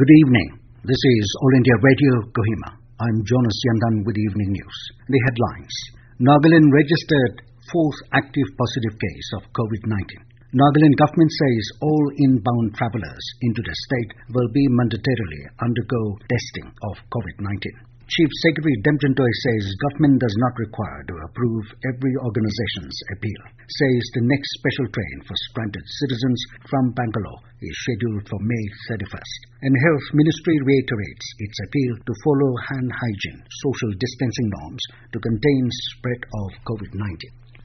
Good evening. This is All India Radio, Kohima. I'm Jonas Yandan with Evening News. The headlines. Nagaland registered fourth active positive case of COVID-19. Nagaland government says all inbound travellers into the state will be mandatorily undergo testing of COVID-19. Chief Secretary Demjantoy says government does not require to approve every organization's appeal. Says the next special train for stranded citizens from Bangalore is scheduled for May 31st. And Health Ministry reiterates its appeal to follow hand hygiene, social distancing norms to contain spread of COVID-19.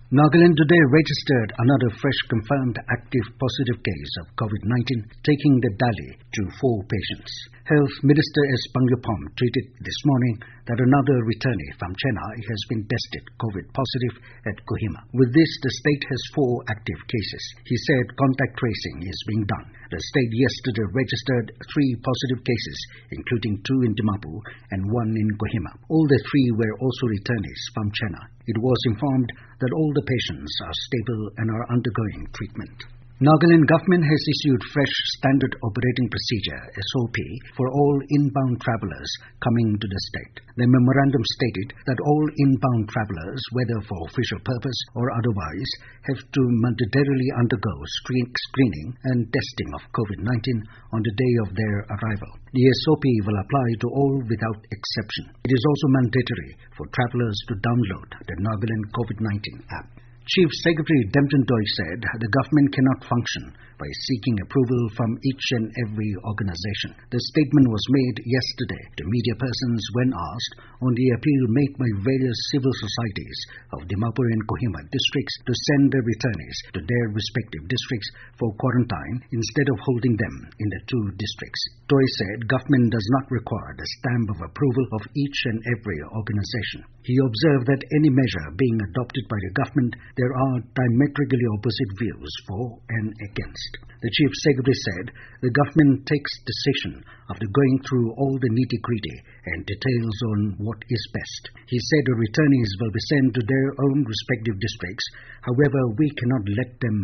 Nagaland today registered another fresh confirmed active positive case of COVID-19, taking the tally to 4 patients. Health Minister S. Pangyapom tweeted this morning that another returnee from Chennai has been tested COVID positive at Kohima. With this, the state has 4 active cases. He said contact tracing is being done. The state yesterday registered 3 positive cases, including 2 in Dimapur and 1 in Kohima. All the 3 were also returnees from Chennai. It was informed that all the patients are stable and are undergoing treatment. Nagaland government has issued fresh standard operating procedure (SOP) for all inbound travellers coming to the state. The memorandum stated that all inbound travellers, whether for official purpose or otherwise, have to mandatorily undergo screening and testing of COVID-19 on the day of their arrival. The SOP will apply to all without exception. It is also mandatory for travellers to download the Nagaland COVID-19 app. Chief Secretary Demjantoy said the government cannot function by seeking approval from each and every organization. The statement was made yesterday to media persons when asked on the appeal made by various civil societies of Dimapur and Kohima districts to send their returnees to their respective districts for quarantine instead of holding them in the 2 districts. Toy said government does not require the stamp of approval of each and every organization. He observed that any measure being adopted by the government, there are diametrically opposite views for and against. The Chief Secretary said the government takes decision after going through all the nitty-gritty and details on what is best. He said the returnees will be sent to their own respective districts. However, we cannot let them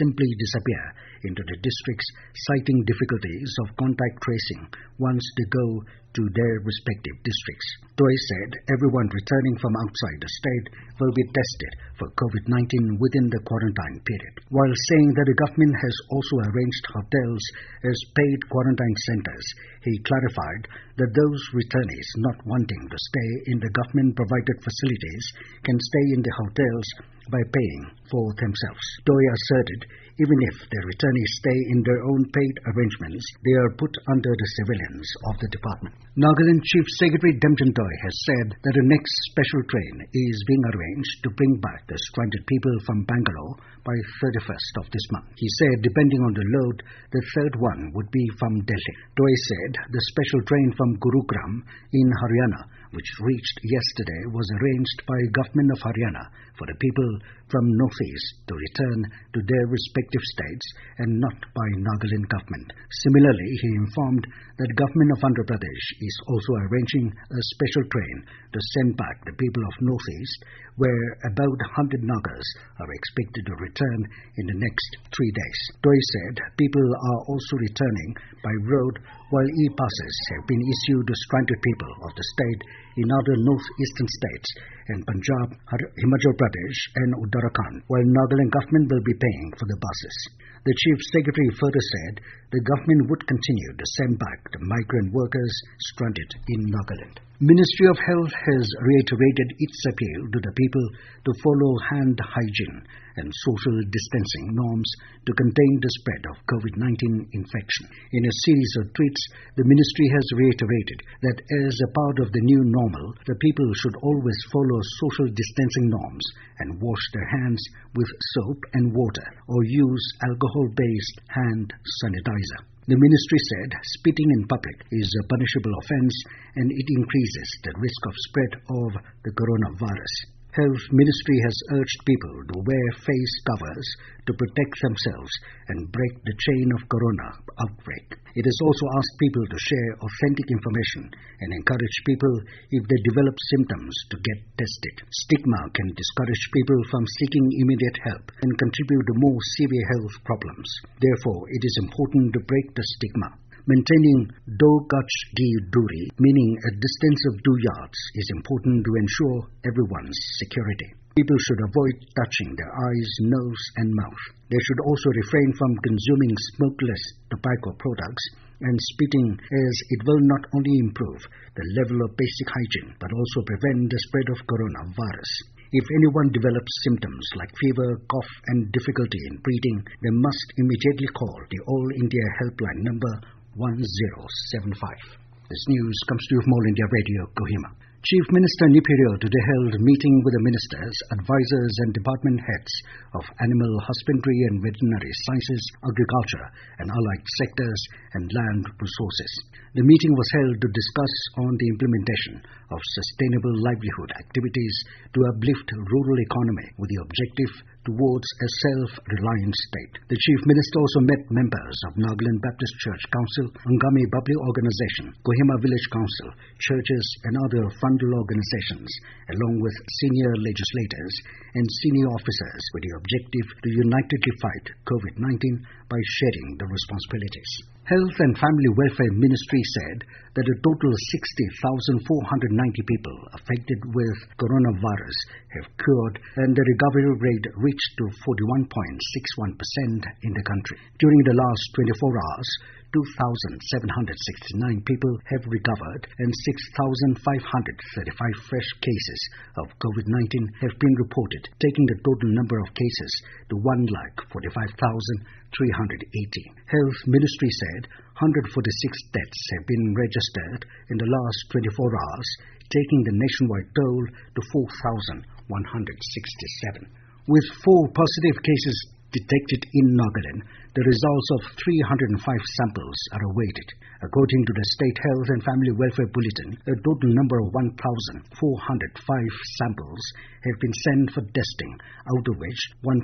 simply disappear into the districts, citing difficulties of contact tracing once they go to their respective districts. Toy said everyone returning from outside the state will be tested for COVID-19 within the quarantine period, while saying that the government has also arranged hotels as paid quarantine centers. He clarified that those returnees not wanting to stay in the government-provided facilities can stay in the hotels by paying for themselves. Toy asserted even if the returnees stay in their own paid arrangements, they are put under the surveillance of the department. Nagaland Chief Secretary Demjantoy has said that the next special train is being arranged to bring back the stranded people from Bangalore by 31st of this month. He said depending on the load, the third one would be from Delhi. Toy said the special train from Gurugram in Haryana, which reached yesterday, was arranged by Government of Haryana for the people from Northeast to return to their respective states and not by Nagaland government. Similarly, he informed that Government of Andhra Pradesh is also arranging a special train to send back the people of Northeast, where about 100 Nagas are expected to return in the next 3 days. Toy said people are also returning by road, while e-passes have been issued to stranded people of the state in other northeastern states and Punjab, Himachal Pradesh and Uttarakhand, while Nagaland government will be paying for the buses. The Chief Secretary further said the government would continue to send back the migrant workers stranded in Nagaland. Ministry of Health has reiterated its appeal to the people to follow hand hygiene and social distancing norms to contain the spread of COVID-19 infection. In a series of tweets, the ministry has reiterated that as a part of the new normal, the people should always follow social distancing norms and wash their hands with soap and water or use alcohol-based hand sanitizer. The ministry said spitting in public is a punishable offence and it increases the risk of spread of the coronavirus. Health Ministry has urged people to wear face covers to protect themselves and break the chain of corona outbreak. It has also asked people to share authentic information and encourage people, if they develop symptoms, to get tested. Stigma can discourage people from seeking immediate help and contribute to more severe health problems. Therefore, it is important to break the stigma. Maintaining do gach di duri, meaning a distance of 2 yards, is important to ensure everyone's security. People should avoid touching their eyes, nose and mouth. They should also refrain from consuming smokeless tobacco products and spitting, as it will not only improve the level of basic hygiene but also prevent the spread of coronavirus. If anyone develops symptoms like fever, cough and difficulty in breathing, they must immediately call the All India helpline number 1075. This news comes to you from All India Radio, Kohima. Chief Minister Nipirio today held a meeting with the ministers, advisors and department heads of animal husbandry and veterinary sciences, agriculture and allied sectors and land resources. The meeting was held to discuss on the implementation of sustainable livelihood activities to uplift rural economy with the objective towards a self-reliant state. The Chief Minister also met members of Nagaland Baptist Church Council, Angami Babli Organization, Kohima Village Council, churches and other fundal organizations, along with senior legislators and senior officers with the objective to unitedly fight COVID-19 by sharing the responsibilities. Health and Family Welfare Ministry said that a total of 60,490 people affected with coronavirus have cured and the recovery rate reached to 41.61% in the country. During the last 24 hours, 2,769 people have recovered and 6,535 fresh cases of COVID-19 have been reported, taking the total number of cases to 1,45,380. Health Ministry said 146 deaths have been registered in the last 24 hours, taking the nationwide toll to 4,167. With 4 positive cases detected in Nagaland, the results of 305 samples are awaited. According to the State Health and Family Welfare Bulletin, a total number of 1,405 samples have been sent for testing, out of which 1,096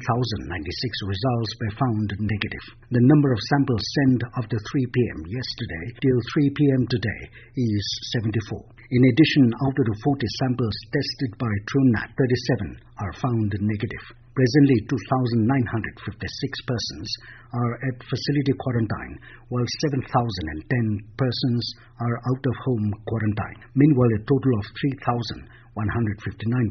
results were found negative. The number of samples sent after 3 p.m. yesterday till 3 p.m. today is 74. In addition, out of the 40 samples tested by TrueNat, 37 are found negative. Presently, 2,956 persons are at facility quarantine, while 7,010 persons are out-of-home quarantine. Meanwhile, a total of 3,159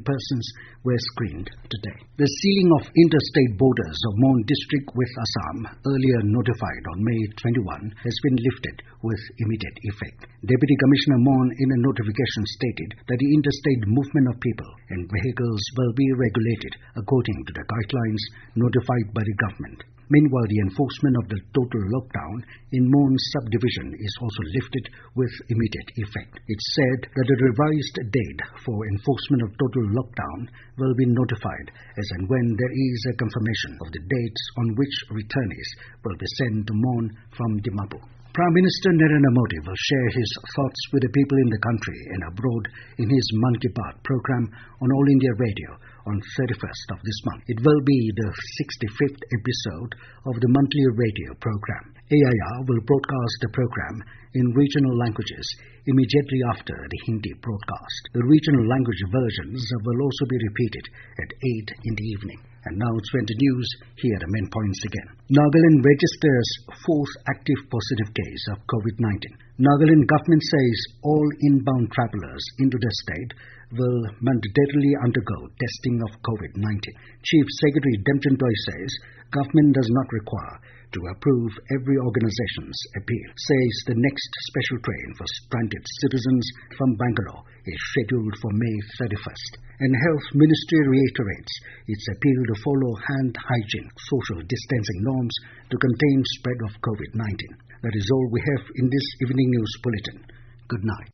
persons were screened today. The sealing of interstate borders of Mon district with Assam, earlier notified on May 21, has been lifted with immediate effect. Deputy Commissioner Mon, in a notification, stated that the interstate movement of people and vehicles will be regulated according to the guidelines notified by the government. Meanwhile, the enforcement of the total lockdown in Mon subdivision is also lifted with immediate effect. It's said that a revised date for enforcement of total lockdown will be notified as and when there is a confirmation of the dates on which returnees will be sent to Mon from Dimapur. Prime Minister Narendra Modi will share his thoughts with the people in the country and abroad in his Mann Ki Baat program on All India Radio on 31st of this month. It will be the 65th episode of the monthly radio program. AIR will broadcast the program in regional languages immediately after the Hindi broadcast. The regional language versions will also be repeated at 8 in the evening. And now it's went to news. Here are the main points again. Nagaland registers 4th active positive case of COVID-19. Nagaland government says all inbound travellers into the state will mandatorily undergo testing of COVID-19. Chief Secretary Demchen Toy says government does not require to approve every organization's appeal. Says the next special train for stranded citizens from Bangalore is scheduled for May 31st. And Health Ministry reiterates its appeal to follow hand hygiene, social distancing norms to contain spread of COVID-19. That is all we have in this evening news bulletin. Good night.